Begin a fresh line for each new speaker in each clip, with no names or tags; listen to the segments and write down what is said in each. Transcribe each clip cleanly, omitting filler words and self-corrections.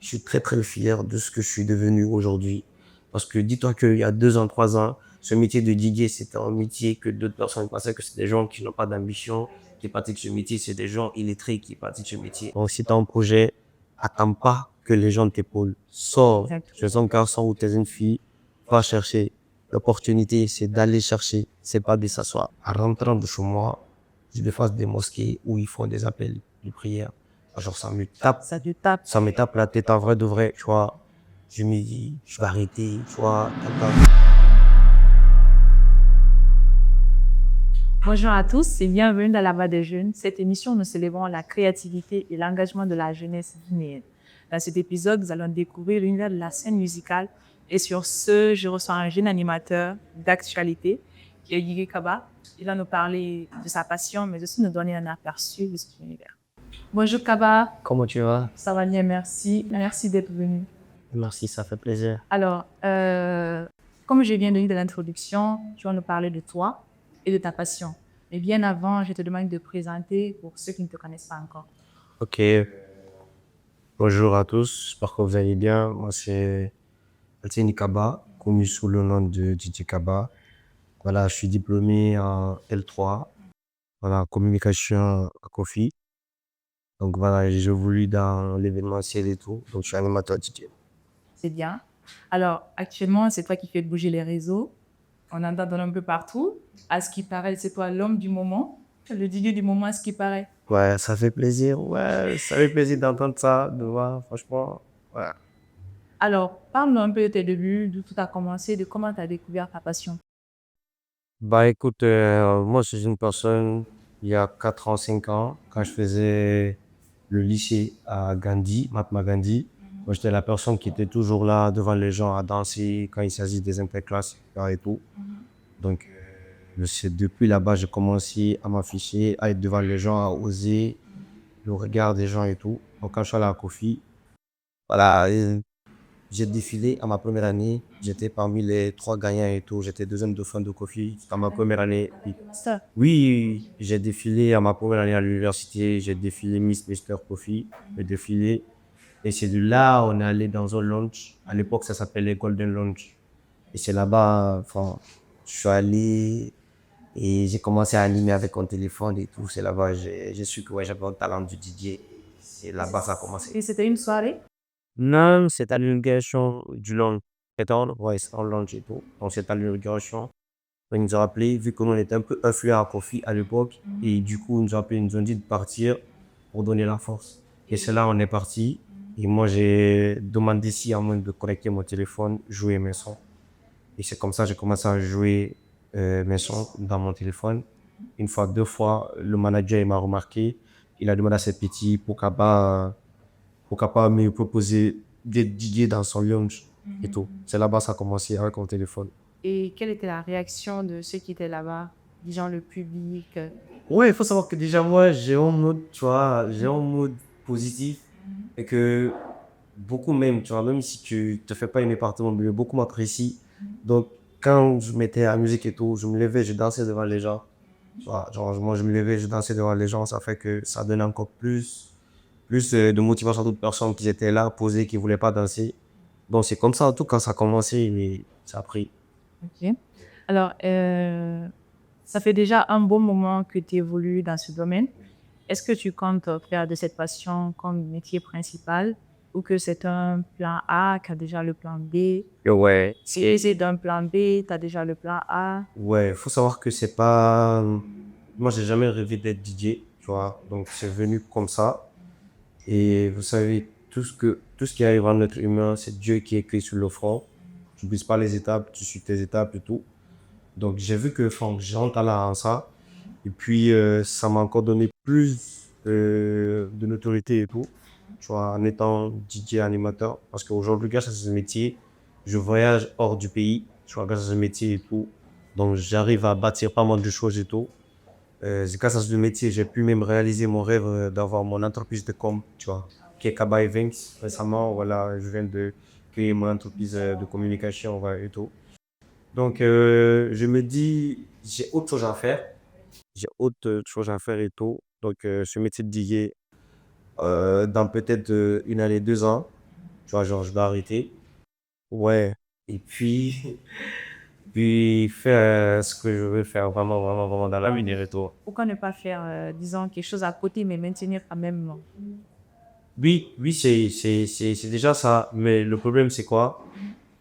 Je suis très très fier de ce que je suis devenu aujourd'hui. Parce que dis-toi qu'il y a 2 ans, 3 ans, ce métier de DJ, c'était un métier que d'autres personnes pensaient que c'est des gens qui n'ont pas d'ambition, qui est parti de ce métier, c'est des gens illettrés qui est parti de ce métier. Donc si tu as un projet, attends pas que les gens t'épaulent. Sors, tu es un garçon ou tu es une fille, va chercher. L'opportunité, c'est d'aller chercher, c'est pas de s'asseoir. En rentrant de chez moi, je vais face des mosquées où ils font des appels de prière. Genre,
Ça te tape.
ça me tape la tête en vrai de vrai, tu vois. Je me dis, je vais arrêter, tu vois.
Bonjour à tous et bienvenue dans la Voix des jeunes. Cette émission, nous célébrons la créativité et l'engagement de la jeunesse guinéenne. Dans cet épisode, nous allons découvrir l'univers de la scène musicale. Et sur ce, je reçois un jeune animateur d'actualité qui est Yuri Kaba. Il va nous parler de sa passion, mais aussi nous donner un aperçu de cet univers. Bonjour Kaba,
Comment tu vas?
ça va bien, merci. Merci d'être venu.
Merci, ça fait plaisir.
Alors, comme je viens de dire dans l'introduction, tu vas nous parler de toi et de ta passion. Mais bien avant, je te demande de te présenter pour ceux qui ne te connaissent pas encore.
Ok, bonjour à tous, j'espère que vous allez bien. Moi, c'est Altini Kaba, connu sous le nom de DJ Kaba. Voilà, je suis diplômé en L3, voilà, communication à Kofi. Donc voilà, j'ai voulu dans l'événementiel et tout, donc je suis animateur DJ.
C'est bien. Alors, actuellement, c'est toi qui fais bouger les réseaux. On en entend un peu partout. À ce qui paraît, c'est toi l'homme du moment, le DJ du moment, à ce qui paraît.
Ouais, ça fait plaisir d'entendre ça, de voir, franchement, ouais.
Alors, parle-nous un peu de tes débuts, d'où tout a commencé, de comment tu as découvert ta passion.
Bah écoute, moi je suis une personne, il y a 4 ans, 5 ans, quand je faisais le lycée à Gandhi, Mahatma Gandhi, moi j'étais la personne qui était toujours là devant les gens à danser quand il s'agit des interclasses et tout. Donc c'est depuis là-bas j'ai commencé à m'afficher, à être devant les gens, à oser le regard des gens et tout. Donc quand je suis allé à Kofi, voilà, j'ai défilé à ma première année. J'étais parmi les 3 gagnants et tout. J'étais deuxième dauphin de Kofi à ma première année.
Ça.
Oui, j'ai défilé à ma première année à l'université. J'ai défilé Miss Mister Kofi. J'ai défilé. Et c'est de là on est allé dans un lounge. À l'époque, ça s'appelait Golden Lounge. Et c'est là-bas, enfin, je suis allé et j'ai commencé à animer avec mon téléphone et tout. C'est là-bas j'ai su que ouais, j'avais un talent du DJ. C'est là-bas que ça a commencé.
Et c'était une soirée?
Non, c'est à l'inauguration du launch. Ouais, c'est en launch et tout. Donc, c'est à l'inauguration. Ils nous ont appelé, vu que nous on était un peu influents à Kofi à l'époque. Et du coup, ils nous ont appelé, ils nous ont dit de partir pour donner la force. Et c'est là on est parti. Et moi, j'ai demandé si à moi de connecter mon téléphone, jouer mes sons. Et c'est comme ça que j'ai commencé à jouer mes sons dans mon téléphone. Une fois, 2 fois, le manager il m'a remarqué. Il a demandé à ses petits pourquoi pas me proposer d'être DJ dans son lounge et tout. C'est là-bas que ça a commencé avec mon téléphone.
Et quelle était la réaction de ceux qui étaient là-bas, disons le public?
Ouais, il faut savoir que déjà moi, j'ai un mode, tu vois, j'ai un mode positif et que beaucoup même, tu vois, même si tu te fais pas aimer par tout le monde, mais beaucoup m'apprécient. Donc, quand je mettais la musique et tout, je me levais, je dansais devant les gens. Tu vois, genre, moi, je me levais, je dansais devant les gens, ça fait que ça donne encore plus de motivation à d'autres personnes qui étaient là, posées, qui voulaient pas danser. Donc, c'est comme ça, en tout cas, ça a commencé, mais ça a pris.
Ok. Alors, ça fait déjà un bon moment que tu évolues dans ce domaine. Est-ce que tu comptes faire de cette passion comme métier principal ou que c'est un plan A qui a déjà le plan B?
Et ouais,
Si c'est d'un plan B, tu as déjà le plan A.
ouais, faut savoir que c'est pas. Moi, j'ai jamais rêvé d'être DJ, tu vois. Donc, c'est venu comme ça. Et vous savez, tout ce qui arrive en être humain, c'est Dieu qui écrit sur le front. Tu brises pas les étapes, tu suis tes étapes et tout. Donc, j'ai vu que enfin, j'ai un talent en ça. Et puis, ça m'a encore donné plus de notoriété et tout. Tu vois, en étant DJ animateur. Parce qu'aujourd'hui, grâce à ce métier, je voyage hors du pays. Tu vois, grâce à ce métier et tout. Donc, j'arrive à bâtir pas mal de choses et tout. Grâce à ce métier, j'ai pu même réaliser mon rêve d'avoir mon entreprise de com, tu vois, qui est Kaba Events. Récemment, voilà, je viens de créer mon entreprise de communication, voilà, et tout. Donc, je me dis, j'ai autre chose à faire. J'ai autre chose à faire et tout. Donc, ce métier de DJ, dans peut-être 1 année, 2 ans, Tu vois, genre, je dois arrêter. Ouais. Et puis, puis faire ce que je veux faire vraiment, vraiment, vraiment dans la vie des retours.
Pourquoi ne pas faire, disons, quelque chose à côté, mais maintenir quand même
Oui, oui, c'est déjà ça. Mais le problème, c'est quoi?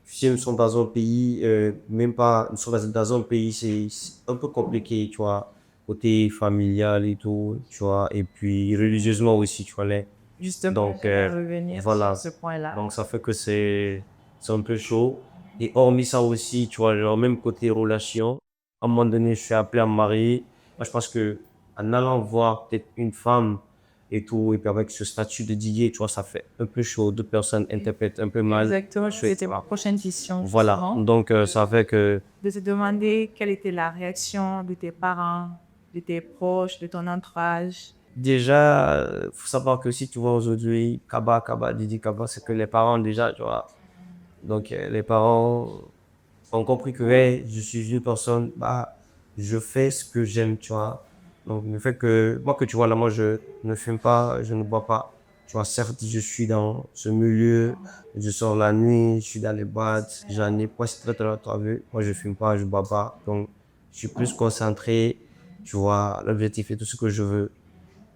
Si nous sommes dans un pays, même pas, nous sommes dans un pays, c'est un peu compliqué, tu vois, côté familial et tout, tu vois, et puis religieusement aussi, tu vois,
justement
donc,
revenir
voilà.
sur ce point-là?
Donc, ça fait que c'est un peu chaud. Et hormis ça aussi, tu vois, genre, même côté relation, à un moment donné, je suis appelé à me marier. Moi, je pense que, en allant voir peut-être une femme et tout, et puis avec ce statut de DJ, tu vois, ça fait un peu chaud. Deux personnes interprètent un peu mal.
Exactement, c'était ma prochaine question,
Voilà.
justement,
Donc, ça fait que,
de te demander quelle était la réaction de tes parents, de tes proches, de ton entourage.
déjà, faut savoir que si tu vois aujourd'hui, Kaba, Didi Kaba, c'est que les parents, déjà, tu vois. Donc, les parents ont compris que ouais, je suis une personne, bah, je fais ce que j'aime, tu vois. Donc, le fait que, moi, que tu vois, là, moi, je ne fume pas, je ne bois pas. Tu vois, certes, je suis dans ce milieu, je sors la nuit, je suis dans les boîtes, j'en ai pas si très, très longtemps vu. Moi, je fume pas, je bois pas. Donc, je suis plus concentré, tu vois, l'objectif est tout ce que je veux.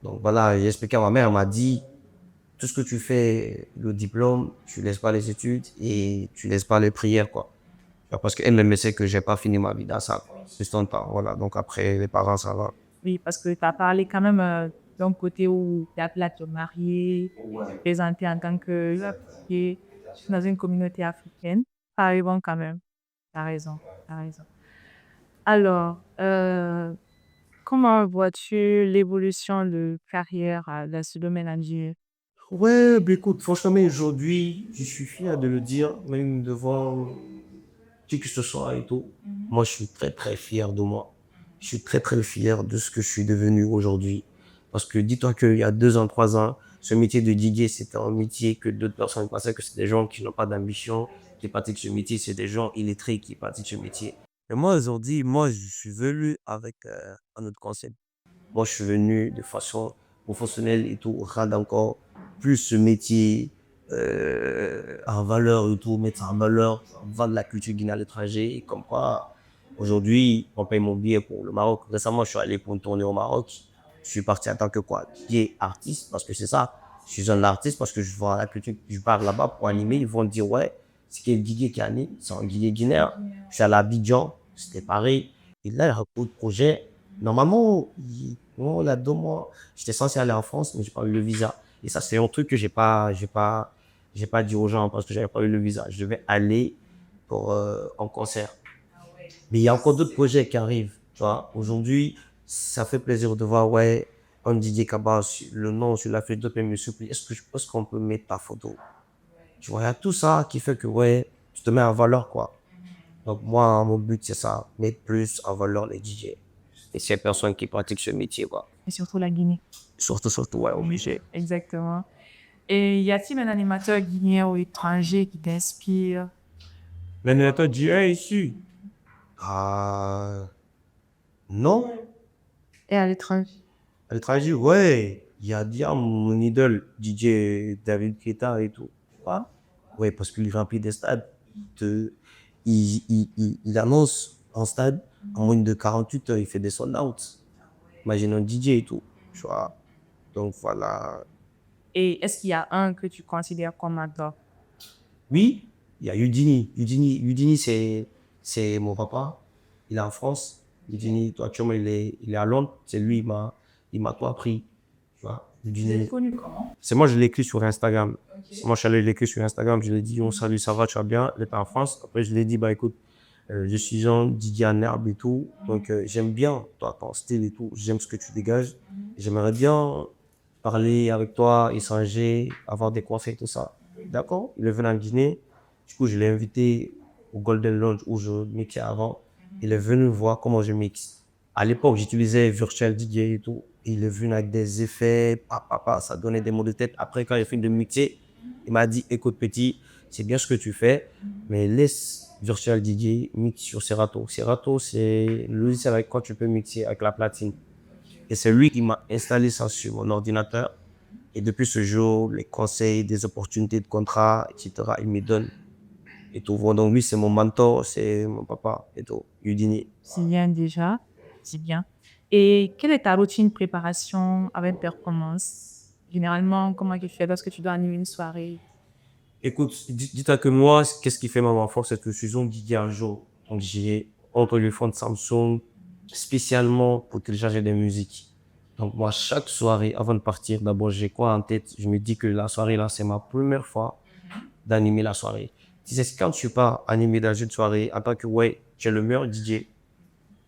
Donc, voilà, j'ai expliqué à ma mère, elle m'a dit, tout ce que tu fais, le diplôme, tu laisses pas les études et tu laisses pas les prières, quoi. Parce qu'elle-même sait que j'ai pas fini ma vie dans ça, quoi. Juste en temps, voilà. Donc après, les parents, ça va.
Oui, parce que tu as parlé quand même d'un côté où tu as appelé à te marier, te présenter en tant que qui dans une communauté africaine. Ça arrive quand même. Tu as raison, tu as raison. Alors, comment vois-tu l'évolution de carrière dans ce domaine ingénieur?
Ouais, bah écoute, franchement, aujourd'hui, je suis fier de le dire, même devant qui que ce soit et tout. Moi, je suis très, très fier de moi. Je suis très, très fier de ce que je suis devenu aujourd'hui. Parce que dis-toi qu'il y a 2 ans, 3 ans, ce métier de DJ, c'était un métier que d'autres personnes pensaient que c'est des gens qui n'ont pas d'ambition, qui pratiquent ce métier, c'est des gens illettrés qui pratiquent ce métier. Et moi, aujourd'hui, moi, je suis venu avec un autre concept. Moi, je suis venu de façon professionnelle et tout, rendre encore plus ce métier en valeur et tout, mettre en valeur, vendre la culture guinéenne à l'étranger. Et comme quoi, aujourd'hui, on paye mon billet pour le Maroc. Récemment, je suis allé pour une tournée au Maroc. Je suis parti en tant que quoi? Qui est artiste, parce que c'est ça. Je suis un artiste parce que je vois la culture, je pars là-bas pour animer. Ils vont dire, ouais, c'est quel Guigué qui anime? C'est un Guigué guinéen. Je suis allé à Abidjan, c'était pareil. Et là, il y a beaucoup de projets. Normalement, là, 2 mois, j'étais censé aller en France, mais j'ai pas eu le visa. Et ça, c'est un truc que j'ai pas dit aux gens parce que j'avais pas eu le visa. Je devais aller pour un concert. Mais il y a encore d'autres projets qui arrivent. Tu vois, aujourd'hui, ça fait plaisir de voir, ouais, un Didier Kaba, le nom sur la feuille de paie, me supplie. Est-ce que je pense qu'on peut mettre ta photo? Tu vois, il y a tout ça qui fait que, ouais, tu te mets en valeur, quoi. Donc, moi, mon but, c'est ça, mettre plus en valeur les DJ. Et ces personnes qui pratiquent ce métier, quoi.
Et surtout la Guinée.
Surtout, ouais, obligé.
Exactement. Et y a-t-il un animateur guinéen ou étranger qui t'inspire?
L'animateur dit, hey, ici. Ah, non.
Et à l'étranger?
À l'étranger, ouais. Il y a Diam, mon idole, DJ David Guetta et tout. Quoi? Ouais, parce qu'il remplit des stades. De, il annonce un stade, en moins de 48 heures, il fait des sold out. Imagine un DJ et tout. Tu vois. Donc voilà.
Et est-ce qu'il y a un que tu considères comme un top?
Oui, il y a Houdini. Houdini, c'est mon papa. Il est en France. Houdini, actuellement, il est à Londres. C'est lui, il m'a tout appris. Tu vois, Houdini.
Connu comment?
C'est moi, je l'ai écrit sur Instagram. Moi, je suis allé l'écrire sur Instagram. Je lui ai dit, oh, salut, ça va, tu vas bien? Il était en France. Après, je lui ai dit, bah, écoute, je suis un Didier en herbe et tout. Donc, j'aime bien toi, ton style et tout. J'aime ce que tu dégages. J'aimerais bien parler avec toi, échanger, avoir des conseils, tout ça. D'accord? Il est venu en Guinée. Du coup, je l'ai invité au Golden Lounge où je mixais avant. Il est venu voir comment je mixe. À l'époque, j'utilisais Virtual DJ et tout. Il est venu avec des effets, ça donnait des mots de tête. Après, quand il a fini de mixer, il m'a dit, écoute petit, c'est bien ce que tu fais, mais laisse Virtual DJ mix sur Serato. Serato, c'est le logiciel avec quoi tu peux mixer avec la platine. Et c'est lui qui m'a installé ça sur mon ordinateur. Et depuis ce jour, les conseils, des opportunités de contrat, etc., il me donne et tout. Bon, donc lui, c'est mon mentor, c'est mon papa et tout. Udini.
C'est bien déjà, c'est bien. Et quelle est ta routine de préparation avec une performance? Généralement, comment tu fais lorsque tu dois animer une soirée?
Écoute, dis-toi que moi, qu'est-ce qui fait ma force, c'est que je suis un DJ un jour. Donc j'ai un téléphone Samsung spécialement pour télécharger des musiques. Donc moi, chaque soirée, avant de partir, d'abord, j'ai quoi en tête? Je me dis que la soirée là, c'est ma première fois d'animer la soirée. Tu sais, quand tu pars animer dans une soirée, en tant que ouais, tu es le meilleur DJ,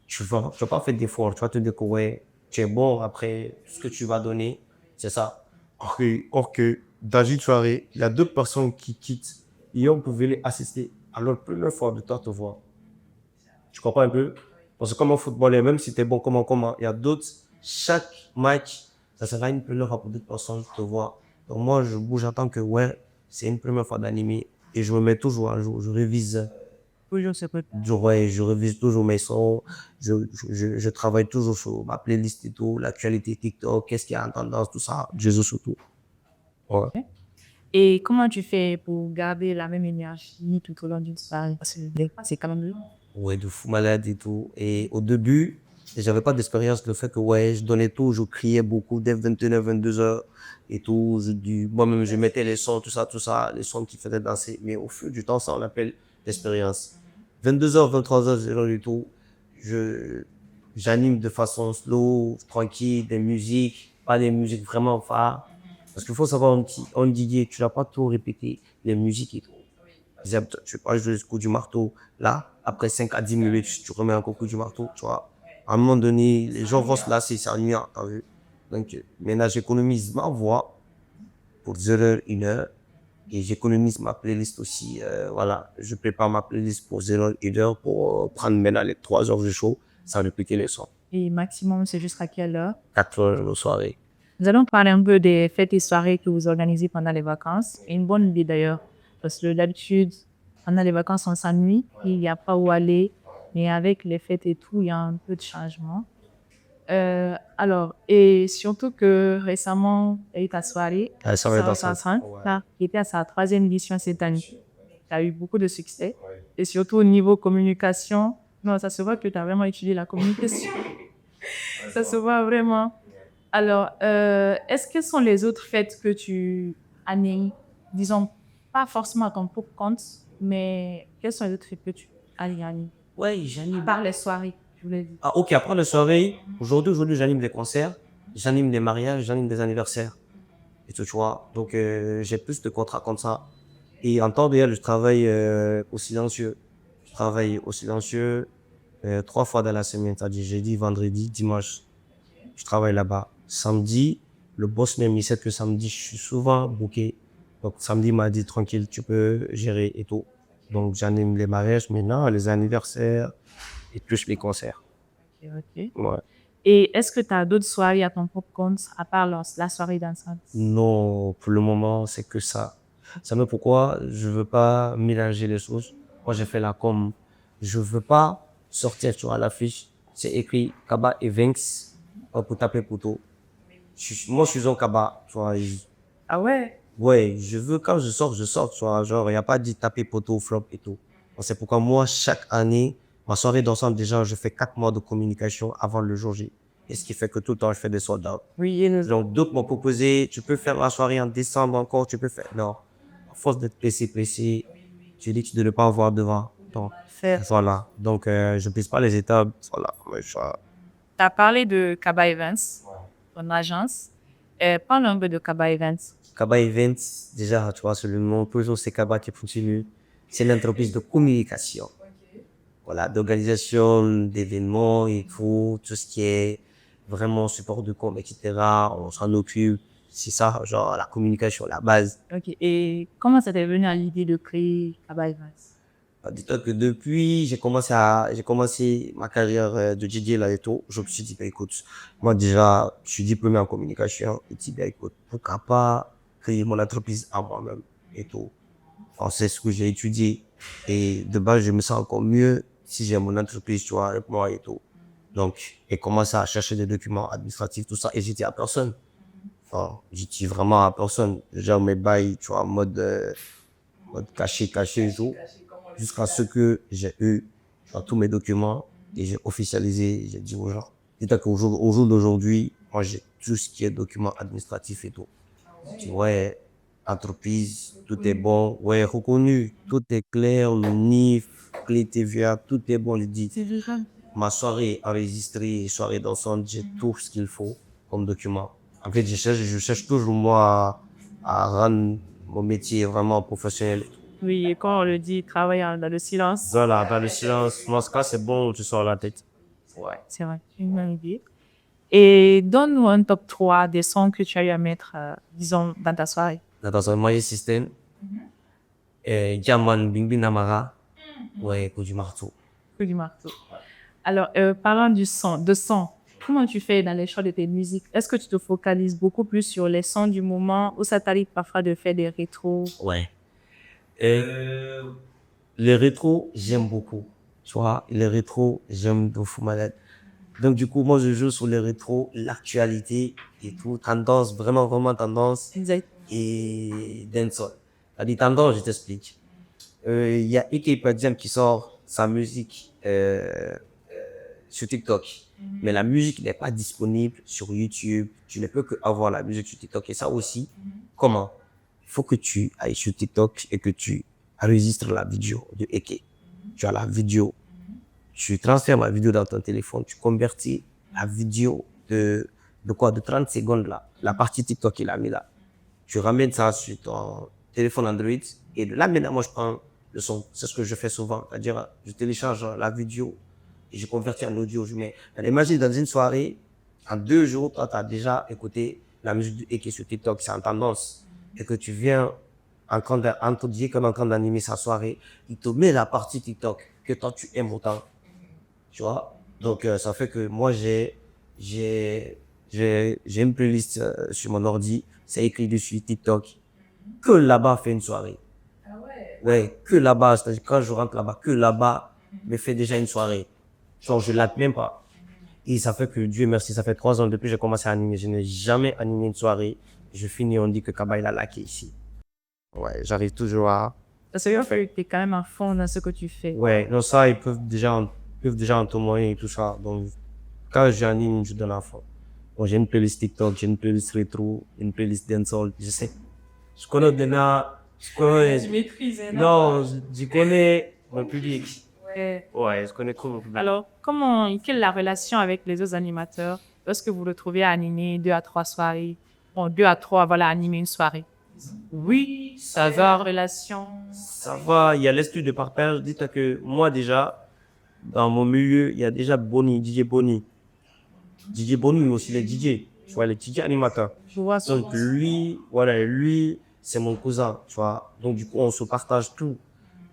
tu vas pas faire d'efforts, tu vas te dire que ouais, tu es bon après ce que tu vas donner, c'est ça. Or que dans une soirée, il y a deux personnes qui quittent et on pouvait les assister à leur première fois de toi te voir. Tu comprends un peu? Parce que comme un footballeur, même si tu es bon comment, il y a d'autres, chaque match, ça sera une première fois pour d'autres personnes de te voir. Donc moi, je bouge en tant que ouais, c'est une première fois d'animer et je me mets toujours à jour, je révise.
Toujours se préparer.
Ouais, je révise toujours mes sons, je travaille toujours sur ma playlist et tout, l'actualité TikTok, qu'est-ce qu'il y a en tendance, tout ça, Jésus surtout. Ouais.
Et comment tu fais pour garder la même énergie tout au long d'une soirée? Parce que des fois, c'est quand même long.
Ouais, de fou malade et tout. Et au début, j'avais pas d'expérience, le fait que, ouais, je donnais tout, je criais beaucoup dès 21h, 22h et tout. Moi-même, je mettais les sons, tout ça, les sons qui faisaient danser. Mais au fil du temps, ça, on appelle l'expérience. 22h, 23h, c'est genre du tout. J'anime de façon slow, tranquille, des musiques, pas des musiques vraiment phares. Parce qu'il faut savoir, on DJ, tu n'as pas tout répété, les musiques et tout. Tu peux pas jouer le coup du marteau. Là, après 5 à 10 minutes, tu remets un coup du marteau, tu vois. À un moment donné, les gens vont se lasser, c'est ennuyant, t'as vu. Donc, maintenant, j'économise ma voix pour 0h, 1h. Et j'économise ma playlist aussi. Voilà, je prépare ma playlist pour 0h, 1h pour prendre maintenant les 3 heures de show, sans répéter les sons.
Et maximum, c'est jusqu'à quelle heure?
4 heures de soirée.
Nous allons parler un peu des fêtes et soirées que vous organisez pendant les vacances. Et une bonne idée d'ailleurs, parce que d'habitude, pendant les vacances, on s'ennuie, il n'y a pas où aller. Mais avec les fêtes et tout, il y a un peu de changement. Alors, et surtout que récemment, il y a eu ta soirée,
Ça va être
ça
ensemble.
qui était à sa 3e édition cette année. Tu as eu beaucoup de succès. Et surtout au niveau communication, non, ça se voit que tu as vraiment étudié la communication. Ça se voit vraiment. Alors, est-ce que sont les autres fêtes que tu animes, disons, pas forcément à ton propre compte, mais quelles sont les autres fêtes que tu animes?
Ouais, j'anime.
Par les soirées, je voulais dire.
Ah, ok, après la soirée, aujourd'hui, j'anime des concerts, j'anime des mariages, j'anime des anniversaires. Et tout, tu vois. Donc, j'ai plus de contrats comme ça. Et en temps réel, je travaille au silencieux. Je travaille au silencieux 3 fois dans la semaine, c'est-à-dire jeudi, vendredi, dimanche. Je travaille là-bas. Samedi, le boss même, il sait que samedi, je suis souvent booké. Donc, samedi, il m'a dit, tranquille, tu peux gérer et tout. Donc, j'anime les mariages maintenant, les anniversaires et plus les concerts.
Ok.
Ouais.
Et est-ce que tu as d'autres soirées à ton propre compte, à part la soirée dansante?
Non, pour le moment, c'est que ça. Ça me pourquoi je veux pas mélanger les choses. Moi, j'ai fait la com. Je veux pas sortir, tu vois, l'affiche. C'est écrit Kaba Events pour taper poteau. Moi, je suis un Kaba, tu vois.
Ah ouais?
Ouais, je veux, quand je sors, tu vois. Genre, il n'y a pas dit taper poteau, flop et tout. Donc, c'est pourquoi moi, chaque année, ma soirée d'ensemble, déjà, je fais 4 mois de communication avant le jour J. Et ce qui fait que tout le temps, je fais des sold out.
Oui,
Donc, d'autres m'ont proposé, tu peux faire la soirée en décembre encore, tu peux faire. Non. À force d'être pressé, tu dis que tu ne devais pas avoir devant. Donc,
faire.
voilà. Donc, je ne pèse pas les étapes. Voilà. Ouais,
Tu as parlé de Kaba Events, ton agence. Parle un peu de Kaba Events.
Kaba Events, déjà, tu vois, c'est le nom, toujours c'est Kaba qui continue. C'est l'entreprise de communication. Voilà, d'organisation d'événements et tout ce qui est vraiment support de com, etc. On s'en occupe. C'est ça, genre, la communication, la base.
Ok. Et comment ça t'est venu à l'idée de créer Kaba Events?
Dis-toi que depuis, j'ai commencé ma carrière de DJ là et tout. Je me suis dit, bah, écoute, moi déjà, je suis diplômé en communication. Et dit, bah, écoute, pourquoi pas créer mon entreprise à moi-même et tout. Enfin, c'est ce que j'ai étudié. Et de base, je me sens encore mieux si j'ai mon entreprise, tu vois, avec moi et tout. Donc, j'ai commencé à chercher des documents administratifs, tout ça, et j'étais à personne. Enfin, je dis vraiment à personne. Genre mes bails, tu vois, en mode caché et tout. Jusqu'à ce que j'ai eu dans tous mes documents et j'ai officialisé, j'ai dit aux gens. C'est-à-dire au jour d'aujourd'hui, moi j'ai tout ce qui est documents administratifs et tout. Tu vois, entreprise, tout est bon, ouais, reconnu, tout est clair, le NIF, clé TVA, tout est bon, je dis. Ma soirée est enregistrée, soirée dansante, j'ai tout ce qu'il faut comme document. En fait, je cherche toujours moi à rendre mon métier vraiment professionnel.
Oui, et quand on le dit, travailler dans le silence.
Voilà, dans le silence, dans ce cas, c'est bon, tu sors la tête.
Ouais, c'est vrai, une bonne idée. Et donne-nous un top 3 des sons que tu as eu à mettre, disons, dans ta soirée.
Dans un moyen système, Diamant, Bing Bing Namara, ouais, coup du marteau.
Coup du marteau. Alors, parlant de son, comment tu fais dans les choix de tes musiques? Est-ce que tu te focalises beaucoup plus sur les sons du moment ou ça t'arrive parfois de faire des rétros?
Ouais. Les rétros, j'aime beaucoup. Tu vois, les rétros, j'aime de fou malade. Donc, du coup, moi, je joue sur les rétros, l'actualité et tout, tendance, vraiment, vraiment tendance
Exact.
et dancehall. T'as dit tendance, je t'explique. Il y a Ike par exemple qui sort sa musique sur TikTok. Mais la musique n'est pas disponible sur YouTube. Tu ne peux que avoir la musique sur TikTok. Et ça aussi, comment? Il faut que tu ailles sur TikTok et que tu enregistres la vidéo de Eke. Tu as la vidéo. Tu transfères ma vidéo dans ton téléphone. Tu convertis la vidéo de quoi? De 30 secondes là. La partie TikTok qu'il a mis là. Tu ramènes ça sur ton téléphone Android. Et de là maintenant, moi, je prends le son. C'est ce que je fais souvent. C'est-à-dire, je télécharge la vidéo et je convertis en audio. Je mets. Imagine dans une soirée, en 2 jours, toi, tu as déjà écouté la musique et qui est sur TikTok, c'est en tendance. Et que tu viens en train d'animer sa soirée, il te met la partie TikTok que toi, tu aimes autant. Tu vois? Donc, ça fait que moi, j'ai une playlist sur mon ordi. C'est écrit dessus TikTok. Que là-bas, fait une soirée. Ouais, que là-bas, c'est-à-dire quand je rentre là-bas, que là-bas, me fait déjà une soirée. Genre, je l'attends même pas. Et ça fait que, Dieu merci, ça fait 3 ans depuis que j'ai commencé à animer. Je n'ai jamais animé une soirée. Je finis, on dit que Kaba, il a laqué ici. Ouais, j'arrive toujours à...
Parce que tu es quand même à fond dans ce que tu fais.
Ouais, non, ça, ils peuvent déjà en témoigner et tout ça. Donc, quand j'anime, je donne à fond. Bon, j'ai une playlist TikTok, j'ai une playlist rétro, une playlist dancehall, je sais. Je connais déjà, je connais...
Tu maîtrises, hein,
Non, je connais mon public.
Ouais.
Ouais, je connais trop mon public.
Alors, quelle est la relation avec les autres animateurs? Est-ce que vous le trouvez à animer 2 à 3 soirées? Bon, 2 à 3, voilà, animer une soirée.
Oui,
Ça va en relation?
ça va, il y a l'esprit de partage. Dites que moi déjà, dans mon milieu, il y a déjà Bonnie, DJ Bonnie. DJ Bonnie, mais aussi les DJ, tu vois, les DJ animateurs.
Je vois ça.
Donc lui, voilà, lui, c'est mon cousin, tu vois. Donc du coup, on se partage tout.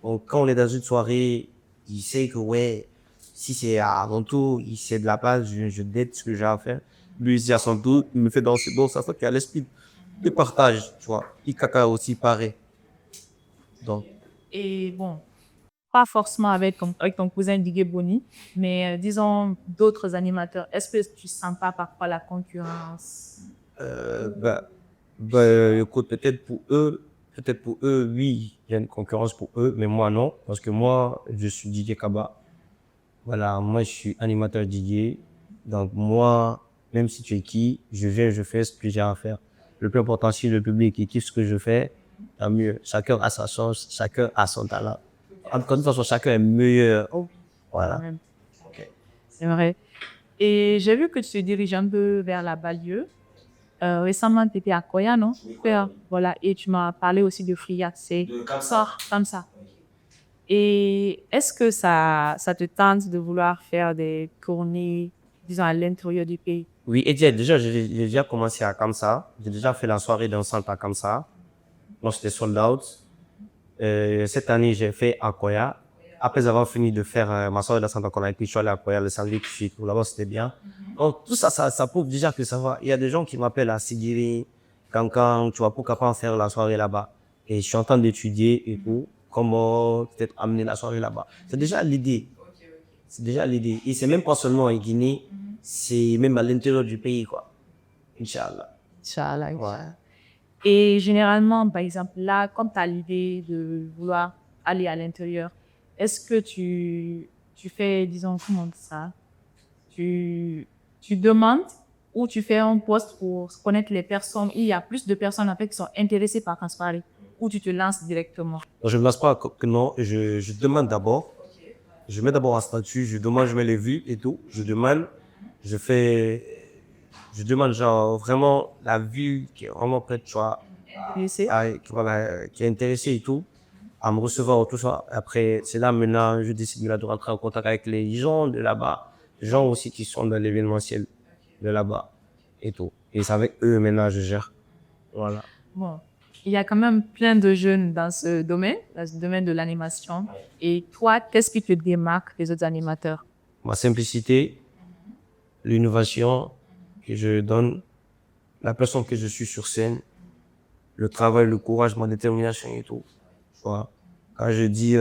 Donc quand on est dans une soirée, il sait que ouais, si c'est à mon tour, il sait de la base, je date ce que j'ai à faire. Lui, il sait à son tour, il me fait danser. Donc ça fait qu'il y a l'esprit de partage, tu vois. Ikaka aussi, pareil. Donc,
Et bon, pas forcément avec ton cousin Digue Boni, mais disons d'autres animateurs. Est-ce que tu sens pas parfois la concurrence?
écoute, peut-être pour eux, oui, il y a une concurrence pour eux, mais moi non, parce que moi, je suis DJ Kaba. Voilà, moi, je suis animateur DJ. Donc, moi, même si tu es qui, je viens, je fais ce que j'ai à faire. Le plus important, si le public qui kiffe ce que je fais, tant mieux. Chacun a sa chance, chacun a son talent. En tout cas, de toute façon, chacun est meilleur.
Oh,
Voilà.
quand même.
Ok.
C'est vrai. Et j'ai vu que tu te diriges un peu vers la banlieue. Récemment, tu étais à Koya, non? Voilà. Et tu m'as parlé aussi de Fria. C'est comme ça. Et est-ce que ça te tente de vouloir faire des tournées, disons, à l'intérieur du pays?
Oui, et déjà, j'ai déjà commencé à Kamsa. J'ai déjà fait la soirée dansante à Kamsa. Moi, j'étais sold out. Cette année, j'ai fait à Koya. Après avoir fini de faire ma soirée dansante à Koya, puis je suis allé à Koya le samedi qui suit. Là-bas, c'était bien. Donc, tout ça, ça prouve déjà que ça va. Il y a des gens qui m'appellent à Sigiri, Kankan, tu vois, pourquoi pas faire la soirée là-bas. Et je suis en train d'étudier et tout, comment peut-être amener la soirée là-bas. C'est déjà l'idée. C'est déjà l'idée. Et c'est même pas seulement en Guinée, c'est même à l'intérieur du pays, quoi. Inch'Allah.
Inch'Allah,
Ouais.
Inch'Allah. Et généralement, par exemple, là, comme tu as l'idée de vouloir aller à l'intérieur, est-ce que tu fais, disons, comment on dit ça? Tu demandes ou tu fais un post pour connaître les personnes, où il y a plus de personnes en fait qui sont intéressées par Transparer, ou tu te lances directement?
Donc, je ne me lance pas, non, je demande d'abord. Je mets d'abord un statut, je demande, je mets les vues et tout. Je demande, je fais, je demande genre vraiment la vue qui est vraiment prête, tu vois,
Intéressé?
voilà, qui est intéressée et tout, à me recevoir, tout ça. Après, c'est là maintenant, je décide là, de rentrer en contact avec les gens de là-bas, les gens aussi qui sont dans l'événementiel de là-bas et tout. Et c'est avec eux maintenant, je gère. Voilà.
Bon, il y a quand même plein de jeunes dans ce domaine de l'animation. Et toi, qu'est-ce qui te démarque des autres animateurs?
Ma simplicité, l'innovation que je donne, la personne que je suis sur scène, le travail, le courage, ma détermination et tout. Tu vois. Quand je dis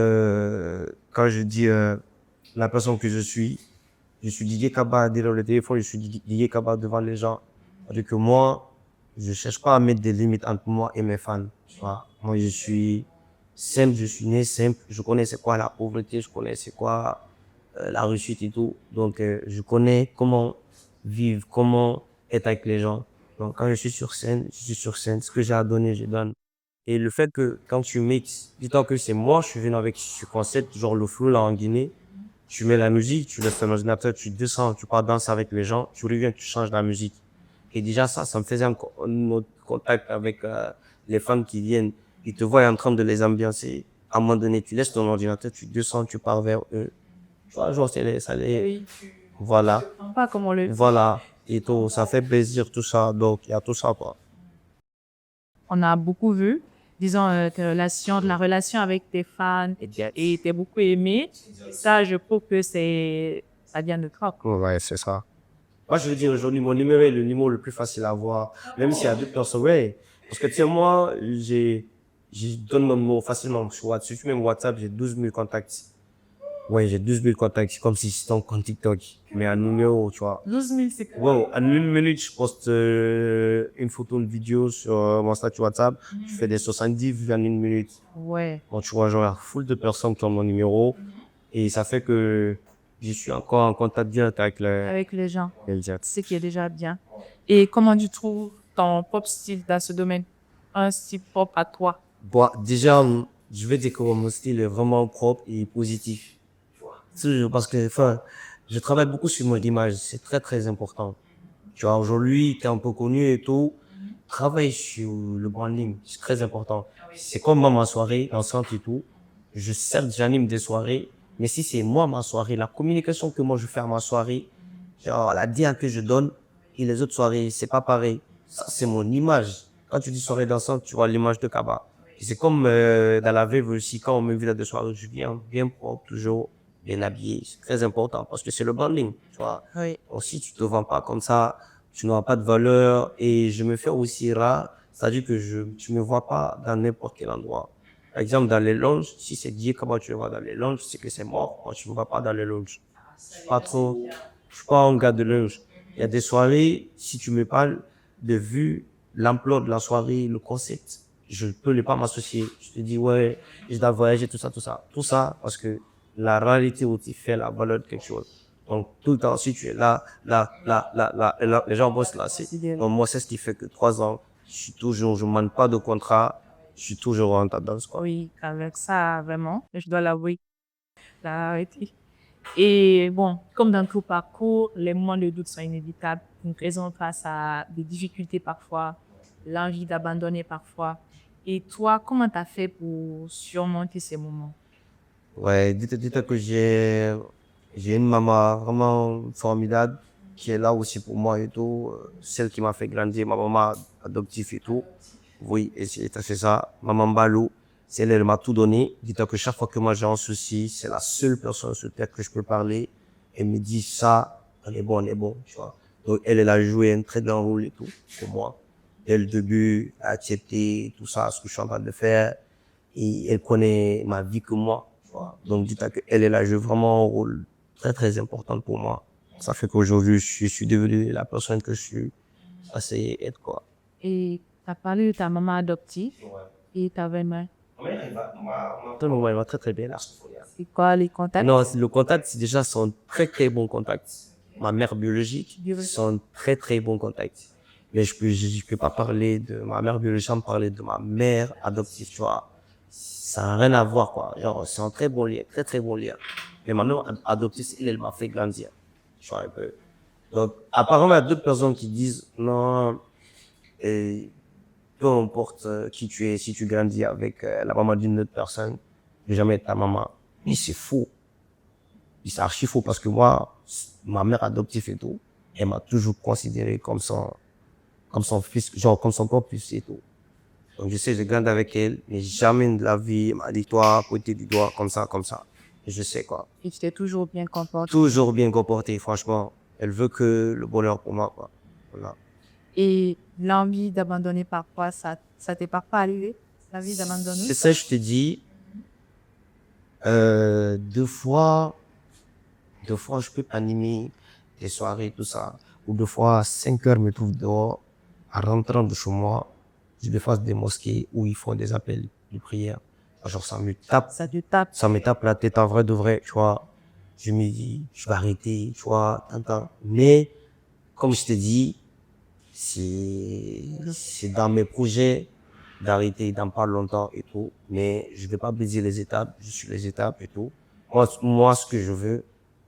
la personne que je suis Didier Kaba derrière le téléphone, je suis Didier Kaba devant les gens. C'est-à-dire que moi, je cherche pas à mettre des limites entre moi et mes fans. Tu vois. Moi, je suis simple, je suis né simple. Je connais c'est quoi la pauvreté, je connais c'est quoi la réussite et tout. Donc, je connais comment vivre, comment être avec les gens. Donc, quand je suis sur scène, je suis sur scène. Ce que j'ai à donner, je donne. Et le fait que quand tu mixes, dis-toi que c'est moi, je suis venu avec ce concept, genre le flow là en Guinée. Tu mets la musique, tu laisses ton ordinateur, tu descends, tu pars danser avec les gens, tu reviens, tu changes la musique. Et déjà ça me faisait un autre contact avec les femmes qui viennent, ils te voient en train de les ambiancer. À un moment donné, tu laisses ton ordinateur, tu descends, tu pars vers eux. Tu vois, genre,
Oui,
voilà,
pas comme on le dit.
voilà. Et tout, ça fait plaisir, tout ça. Donc, il y a tout ça, quoi.
On a beaucoup vu, disons, la relation avec tes fans et t'es beaucoup aimé. Ça, je trouve que ça vient de toi, quoi.
Ouais, c'est ça. Moi, je veux dire, aujourd'hui, mon numéro est le numéro le plus facile à avoir. Même s'il y a d'autres personnes, ouais. Parce que, tu sais, moi, je donne mon numéro facilement sur WhatsApp. Sur même WhatsApp, j'ai 12 000 contacts. Ouais, j'ai 12 000 contacts. C'est comme si c'était un compte TikTok. Mais un numéro, tu vois.
12 000, c'est
Wow, en 1 minute, je poste une photo, une vidéo sur mon statut WhatsApp. Je fais des 70 vues en 1 minute.
ouais,
Bon, tu vois, genre, il y a full de personnes qui ont mon numéro. Et ça fait que je suis encore en contact direct avec
avec les gens.
les gens.
Ce qui est déjà bien. Et comment tu trouves ton pop style dans ce domaine? Un style pop à toi.
Bon, déjà, je vais dire que mon style est vraiment propre et positif. Toujours parce que, enfin, je travaille beaucoup sur mon image. C'est très, très important. Tu vois, aujourd'hui, t'es un peu connu et tout. Travaille sur le branding. C'est très important. C'est comme moi, ma soirée, l'enceinte et tout. Certes, j'anime des soirées. Mais si c'est moi, ma soirée, la communication que moi je fais à ma soirée, genre, la DA que je donne, et les autres soirées, c'est pas pareil. Ça, c'est mon image. Quand tu dis soirée dansante, tu vois l'image de Kaba. Et c'est comme dans la vie aussi, quand on me vit dans des soirées, je viens bien propre, toujours bien habillé. C'est très important parce que c'est le branding, tu vois.
Oui.
Aussi, tu te vends pas comme ça, tu n'auras pas de valeur. Et je me fais aussi rare, c'est-à-dire que tu me vois pas dans n'importe quel endroit. Par exemple, dans les lounges, si c'est dit comment tu me vois dans les lounges, c'est que c'est mort. Moi, tu me vois pas dans les lounges. Je suis pas trop, je suis pas un gars de lounge. Il y a des soirées, si tu me parles de vue, l'ampleur de la soirée, le concept, je peux ne pas m'associer. Je te dis, ouais, je dois voyager, tout ça, tout ça. Tout ça, parce que la réalité aussi fait la valeur de quelque chose. Donc, tout le temps, si tu es là, les gens bossent là. Donc, moi, c'est ce qui fait que 3 ans, je manque pas de contrat, je suis toujours en tendance, quoi.
Oui, avec ça, vraiment, je dois l'avouer, la vérité. Et bon, comme dans tout parcours, les moments de doute sont inévitables. Nous faisons face à des difficultés parfois, l'envie d'abandonner parfois. Et toi, comment tu as fait pour surmonter ces moments?
Ouais, dites que j'ai une maman vraiment formidable qui est là aussi pour moi et tout, celle qui m'a fait grandir, ma maman adoptive et tout. Oui, et c'est ça. Maman Balou, c'est elle, elle m'a tout donné. Dites que chaque fois que moi j'ai un souci, c'est la seule personne sur terre que je peux parler. Elle me dit ça, on est bon, tu vois. Donc elle a joué un très grand rôle et tout pour moi. Dès le début, elle a accepté tout ça, ce que je suis en train de faire. Et elle connaît ma vie que moi. Tu vois. Donc dites qu'elle a joué vraiment un rôle très très important pour moi. Ça fait qu'aujourd'hui, je suis devenu la personne que je suis assez être, quoi.
Et tu as parlé de ta maman adoptive et ta belle-mère.
Elle va très très bien là.
C'est quoi les contacts?
Non, le contact, c'est déjà son très très bon contact. Ma mère biologique, son très très bon contact. Mais je peux pas parler de ma mère biologique sans parler de ma mère adoptive, tu vois. Ça n'a rien à voir, quoi. Genre, c'est un très bon lien, très très bon lien. Mais ma mère adoptive, elle m'a fait grandir. Tu vois un peu. Donc, apparemment, il y a d'autres personnes qui disent, non, peu importe qui tu es, si tu grandis avec la maman d'une autre personne, je vais jamais être ta maman. Mais c'est faux. C'est archi faux parce que moi, ma mère adoptive et tout, elle m'a toujours considéré comme son fils, genre comme son propre fils et tout. Donc je sais, je grande avec elle, mais jamais de la vie, elle m'a dit, toi, pointer du doigt, comme ça, comme ça. Et je sais quoi.
Et tu t'es toujours bien comporté.
Toujours bien comporté, franchement. Elle veut que le bonheur pour moi, quoi. Voilà.
Et l'envie d'abandonner parfois, ça t'est parfois arrivé? L'envie d'abandonner?
C'est ça, je te dis, deux fois, je peux animer des soirées, tout ça. Ou deux fois, 5 heures, me trouve dehors, en rentrant de chez moi, je vais face des mosquées où ils font des appels de prière. Genre, ça me tape.
Ça te tape.
Ça me tape la tête en vrai de vrai, tu vois. Je me dis, je vais arrêter, tu vois, t'entends. Mais, comme je te dis, c'est dans mes projets d'arrêter d'en parler longtemps et tout. Mais je vais pas briser les étapes, je suis les étapes et tout. Moi, ce que je veux,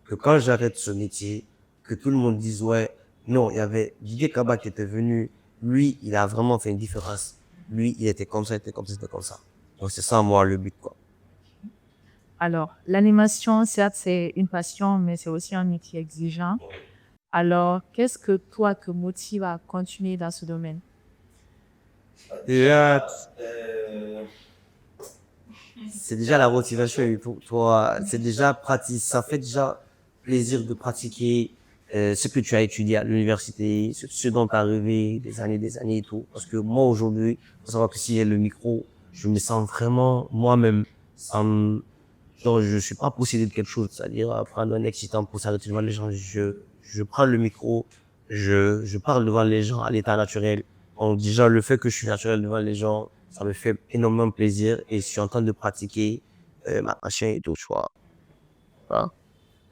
que quand j'arrête ce métier, que tout le monde dise, ouais, non, il y avait Didier Kaba qui était venu, lui, il a vraiment fait une différence. Lui, il était comme ça, il était comme ça, il était comme ça. Donc c'est ça, moi, le but, quoi.
Alors, l'animation, certes, c'est une passion, mais c'est aussi un métier exigeant. Alors, qu'est-ce que toi te motive à continuer dans ce domaine?
Déjà, c'est déjà la motivation pour toi. C'est déjà pratique. Ça fait déjà plaisir de pratiquer ce que tu as étudié à l'université, ce dont tu as rêvé des années et tout. Parce que moi, aujourd'hui, faut savoir que si j'ai le micro, je me sens vraiment moi-même. Genre, je suis pas possédé de quelque chose, c'est-à-dire prendre un excitant pour s'arrêter devant les gens. Je prends le micro, je parle devant les gens à l'état naturel. Donc déjà, le fait que je suis naturel devant les gens, ça me fait énormément plaisir et je suis en train de pratiquer ma passion et tout, tu vois. Voilà.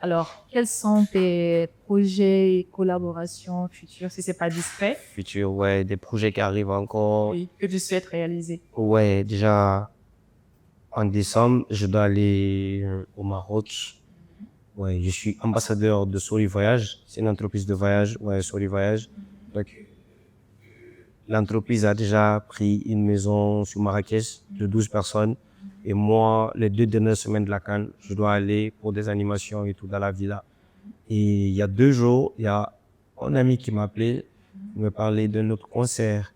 Alors, quels sont tes projets et collaborations futures, si c'est pas discret?
Futur, ouais, des projets qui arrivent encore.
Oui, que tu souhaites réaliser.
Ouais, déjà, en décembre, je dois aller au Maroc. Ouais, je suis ambassadeur de Soli Voyage. C'est une entreprise de voyage, ouais, Soli Voyage. Donc, l'entreprise a déjà pris une maison sur Marrakech de 12 personnes. Et moi, les 2 dernières semaines de la CAN, je dois aller pour des animations et tout dans la villa. Et il y a 2 jours, il y a un ami qui m'a appelé, me parlait de notre concert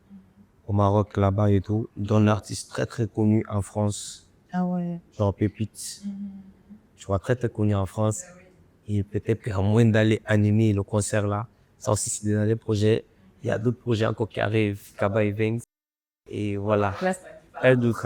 au Maroc là-bas et tout, d'un artiste très très connu en France,
Ah ouais.
genre Pépite. Je vois très très connu en France. Et peut-être qu'à moins d'aller animer le concert là, ça aussi c'est dans les projets. Il y a d'autres projets encore qui arrivent, Kaba Events. Et voilà. Et donc,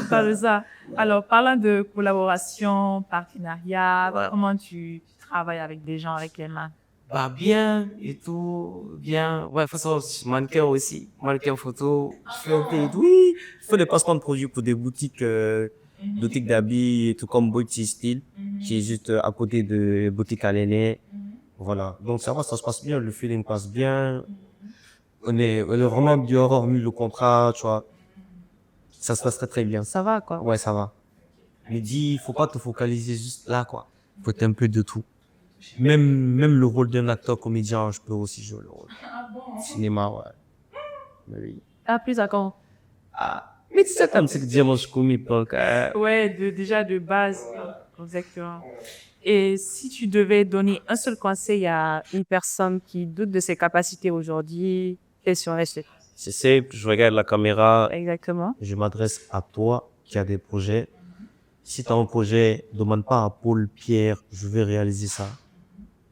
Pas de ça. Alors, parlant de collaboration, partenariat, comment tu travailles avec des gens avec les mains?
bah bien et tout, bien. Ouais, faut savoir aussi, mannequin aussi, mannequin photo. Je fais un peu et tout. Oui, je fais des placements de produits pour des boutiques d'habits et tout comme Boutique Style, qui est juste à côté de boutique à Léné. Voilà. Donc ça va, ça se passe bien, le feeling passe bien. On est vraiment bien hormis le contrat, tu vois. Ça se passe très très bien.
Ça va, quoi.
Ouais, ça va. Mais dis, faut pas te focaliser juste là, quoi. Faut être un peu de tout. Même le rôle d'un acteur comédien, je peux aussi jouer le rôle. Cinéma, ouais. Mais oui.
Ah, plus d'accord.
Ah, mais tu sais comme c'est que dimanche comique, donc,
Ouais, déjà de base. Exactement. Et si tu devais donner un seul conseil à une personne qui doute de ses capacités aujourd'hui, quel serait-ce?
c'est simple, je regarde la caméra,
Exactement.
je m'adresse à toi qui a des projets. Si tu as un projet, demande pas à Paul, Pierre, je vais réaliser ça.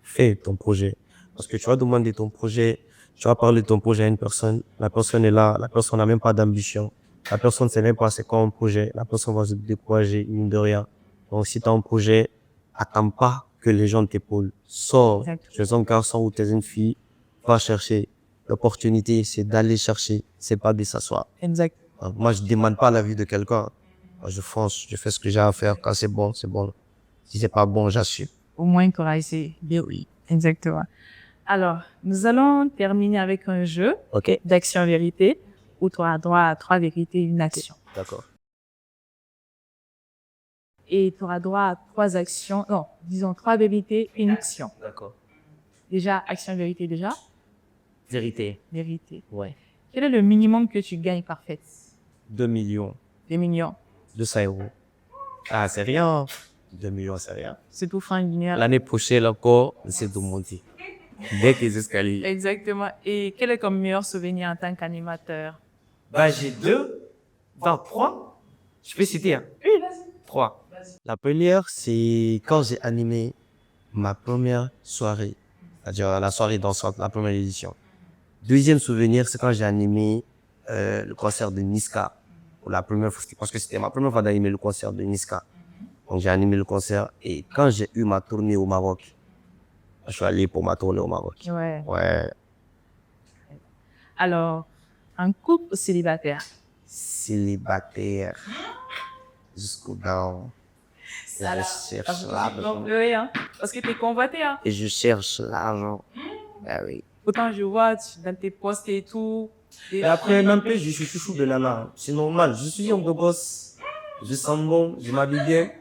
Fais ton projet. Parce que tu vas demander ton projet, tu vas parler de ton projet à une personne, la personne est là, la personne n'a même pas d'ambition. La personne ne sait même pas c'est quoi un projet, la personne va se décourager, mine de rien. Donc si tu as un projet, attends pas que les gens t'épaulent. Sors,
Exactement.
tu es un garçon ou tu es une fille, va chercher l'opportunité, c'est d'aller chercher, c'est pas de s'asseoir.
Exact.
Moi, je demande pas l'avis de quelqu'un. Moi, je fonce, je fais ce que j'ai à faire. Quand c'est bon, c'est bon. Si c'est pas bon, j'assume.
Au moins, tu auras essayé.
Bien oui.
Exactement. Alors, nous allons terminer avec un jeu
Ok.
d'action-vérité où tu auras droit à 3 vérités, une action.
D'accord.
Et tu auras droit à 3 actions, non, disons 3 vérités, une action.
D'accord.
Déjà, action-vérité déjà,
Vérité.
vérité.
Ouais.
Quel est le minimum que tu gagnes par fête?
2 millions.
Des millions.
200 euros. Ah, c'est rien. 2 millions, c'est rien.
C'est tout franc guinéen.
L'année prochaine encore, c'est de monter. Dès que les escaliers.
Exactement. Et quel est ton meilleur souvenir en tant qu'animateur?
Bah, j'ai 2, enfin 3. Je peux citer, hein. 3. La première, c'est quand j'ai animé ma première soirée. C'est-à-dire la soirée dansante, la première édition. Deuxième souvenir, c'est quand j'ai animé le concert de Niska. Pour la première fois, parce que c'était ma première fois d'animer le concert de Niska. Donc j'ai animé le concert et quand j'ai eu ma tournée au Maroc, je suis allé pour ma tournée au Maroc.
Ouais.
Ouais.
Alors, en couple ou célibataire?
Célibataire. Jusqu'au down. Je cherche
Non,
l'argent.
pleurer, hein. Parce que t'es convoité, hein.
Et je cherche l'argent. Ah oui.
Pourtant, je vois dans tes posts et tout.
Et après, même plus, je suis chouchou de nana. C'est normal. Je suis un beau boss. Je sens bon, je m'habille bien.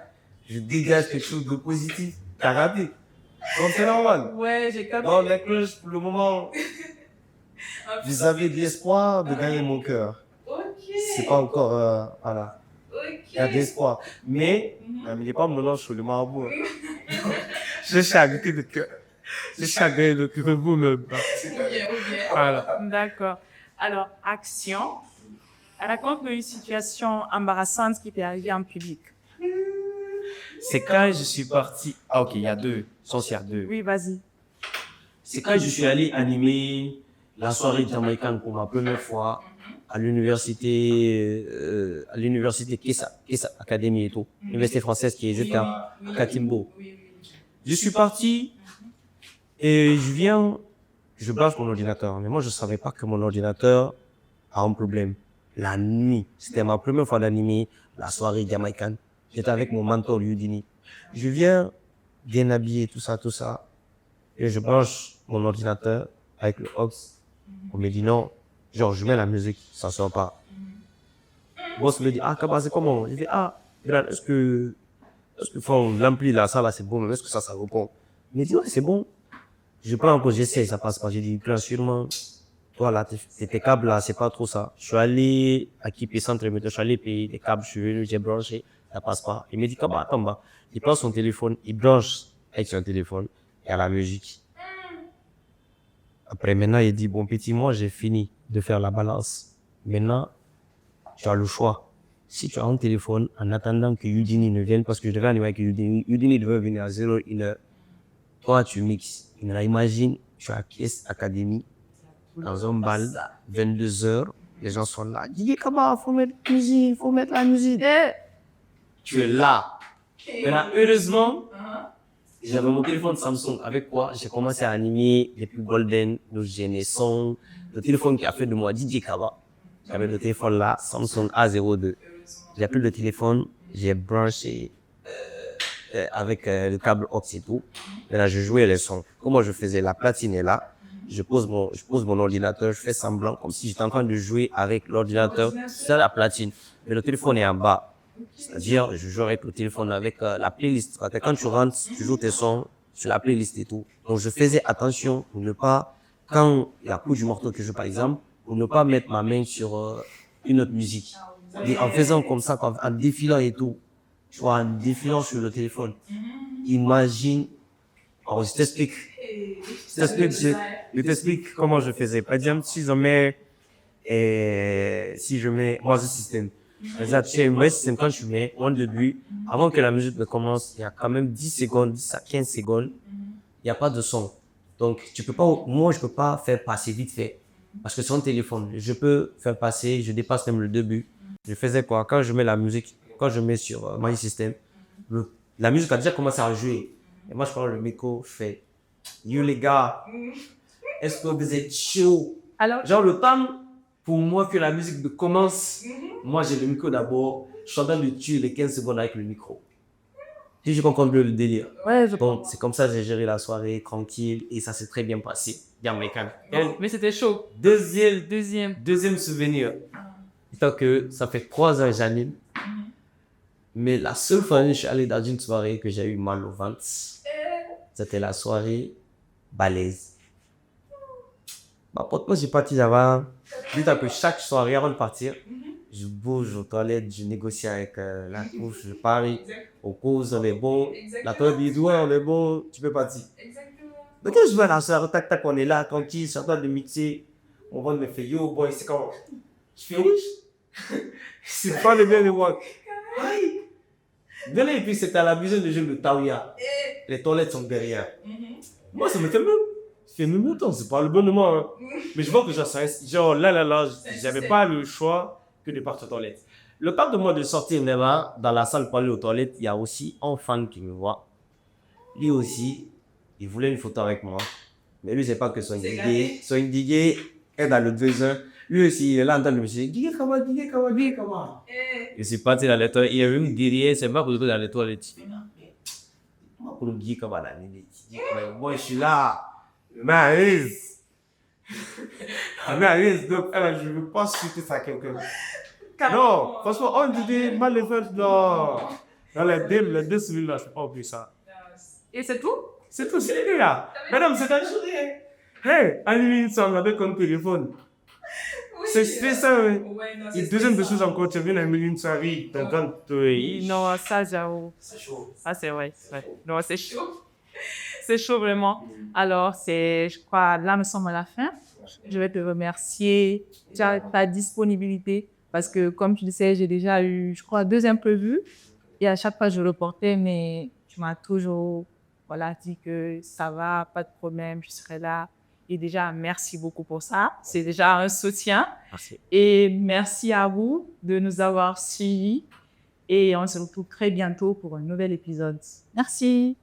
Je dégage quelque chose de positif. T'as raté. Donc c'est normal.
Ouais, j'ai capté.
Dans les cloches, pour le moment, vous avez de l'espoir de gagner mon cœur. C'est pas encore, voilà. Il y a de l'espoir. Mais, il n'est pas mon mélange sur le marabout. Je chagrin de cœur. Je chagrin de cœur. Vous me battez. Voilà.
D'accord. Alors, action. Raconte-nous une situation embarrassante qui t'est arrivée en public.
C'est quand je suis parti. Ah, ok, il y a 2. Sans il y a 2.
Oui, vas-y.
C'est quand je suis allé animer la soirée jamaïcaine pour ma première fois à l'université Kessa Academy et tout. L'université française qui est à Katimbo. Je suis parti et je branche mon ordinateur. Mais moi, je savais pas que mon ordinateur a un problème. La nuit, c'était ma première fois d'animer la soirée jamaïcaine. J'étais avec mon mentor Yudini. Je viens bien habillé, tout ça. Et je branche mon ordinateur avec le aux. On me dit non. Genre, je mets la musique, ça sort pas. Boss me dit, ah, Kaba, c'est comment? Je dis, ah, regarde, est-ce que l'ampli là, ça là, c'est bon, mais est-ce que ça répond? Il me dit, ouais, c'est bon. Je prends encore, j'essaie, ça passe pas. J'ai dit, grand, sûrement, toi là, tes câbles là, c'est pas trop ça. Je suis allé à Kipé Centre, je suis allé payer des câbles, je suis venu, j'ai branché, ça passe pas. Il me dit, Kaba, attends, bah. Il prend son téléphone, il branche avec son téléphone, et à la musique. Après, maintenant, il dit, bon, petit, moi, j'ai fini de faire la balance. Maintenant, tu as le choix. Si tu as un téléphone, en attendant que Udini ne vienne, parce que je devais animer avec Udini, Udini devait venir à 0 1 heure. Toi, tu mixes. Imagine, tu as Kies Academy, dans un bal, 22 heures, les gens sont là. Dis, comment, faut mettre la musique. Tu es là. Maintenant, heureusement, j'avais mon téléphone Samsung avec quoi j'ai commencé à animer les plus golden, le Geneson, le téléphone qui a fait de moi DJ Kaba. J'avais le téléphone là, Samsung A02. J'ai pris le téléphone, j'ai branché avec le câble aux et tout. Maintenant, je jouais les sons. Comment je faisais? La platine est là. Je pose mon ordinateur, je fais semblant comme si j'étais en train de jouer avec l'ordinateur sur la platine. Mais le téléphone est en bas. C'est-à-dire, je joue avec le téléphone, avec la playlist. Quand tu rentres, tu joues tes sons sur la playlist et tout. Donc, je faisais attention pour ne pas, quand il y a coup du morceau que je joue, par exemple, pour ne pas mettre ma main sur une autre musique. Et en faisant comme ça, en défilant et tout, tu vois, en défilant sur le téléphone. Imagine, alors je t'explique comment je faisais. Par exemple, si je mets moi, ce système. Exact. Chez moi, c'est quand tu mets au début, avant que la musique ne commence, il y a quand même 10 secondes, 10 à 15 secondes, il n'y a pas de son. Donc, je peux pas faire passer vite fait. Parce que sur un téléphone, je peux faire passer, je dépasse même le début. Je faisais quoi? Quand je mets la musique, quand je mets sur My System, la musique a déjà commencé à jouer. Et moi, je prends le micro, je fais, yo les gars, est-ce que vous êtes chaud
Alors,
Genre, le temps pour moi que la musique commence, moi j'ai le micro d'abord, je suis en train de tuer les 15 secondes avec le micro. Si je comprends bien le délire.
ouais, je
Donc, c'est comme ça que j'ai géré la soirée tranquille et ça s'est très bien passé. Bien,
Mais c'était chaud.
Deuxième souvenir. Tant que ça fait 3 ans que j'anime. Mais la seule fois que je suis allé dans une soirée que j'ai eu mal au ventre, c'était la soirée balèze. Bah, pourquoi j'ai parti là-bas, juste après chaque soirée avant de partir, je bouge aux toilettes, je négocie avec la couche, je parie, aux causes, on est bon. La toilette dit, ouais, on est bon, tu peux partir. Mais quand je vais à la soirée, tac, tac, on est là, tranquille, je suis en train de mixer. On va me faire, yo, boy, c'est comment? Je fais, oui. C'est pas le bien de moi. Et puis c'était à la maison de jeu de Taouya. Les toilettes sont derrière. Moi, ça me fait même. C'est même longtemps, c'est pas le bon moment. Hein. Mais je vois que genre là, j'avais pas le choix que de partir aux toilettes. Le temps de moi de sortir là-bas, dans la salle pour aller aux toilettes, il y a aussi un fan qui me voit. Lui aussi, il voulait une photo avec moi. Mais lui, c'est pas que son Ndigué est dans le 2 heures. Lui aussi, il est là en train de me dire, Ndigué, comment? Je suis parti dans les toilettes. Il est venu me dire, c'est pas pour le dans les toilettes. Pour le Ndigué, comment là? Moi, je suis là. Mais donc, je ne veux pas suiter ça à quelqu'un. Non, franchement, on dit mal les fesses dans les 2 semaines là, c'est pas oublié ça.
et c'est tout?
C'est tout, c'est les là. Madame, c'est un jour. Hey, Annie, ça m'a donné comme téléphone. C'est ça, oui. Et deuxième de choses encore, tu viens à une soirée, t'as
Non, ça, j'avoue.
C'est chaud.
Ah, c'est vrai. Non, c'est chaud. C'est chaud vraiment. Alors, je crois, là, nous sommes à la fin. Je vais te remercier de ta disponibilité parce que, comme tu le sais, j'ai déjà eu, je crois, 2 imprévus. Et à chaque fois, je reportais, mais tu m'as toujours dit que ça va, pas de problème, je serai là. Et déjà, merci beaucoup pour ça. C'est déjà un soutien.
Merci.
Et merci à vous de nous avoir suivis. Et on se retrouve très bientôt pour un nouvel épisode. Merci.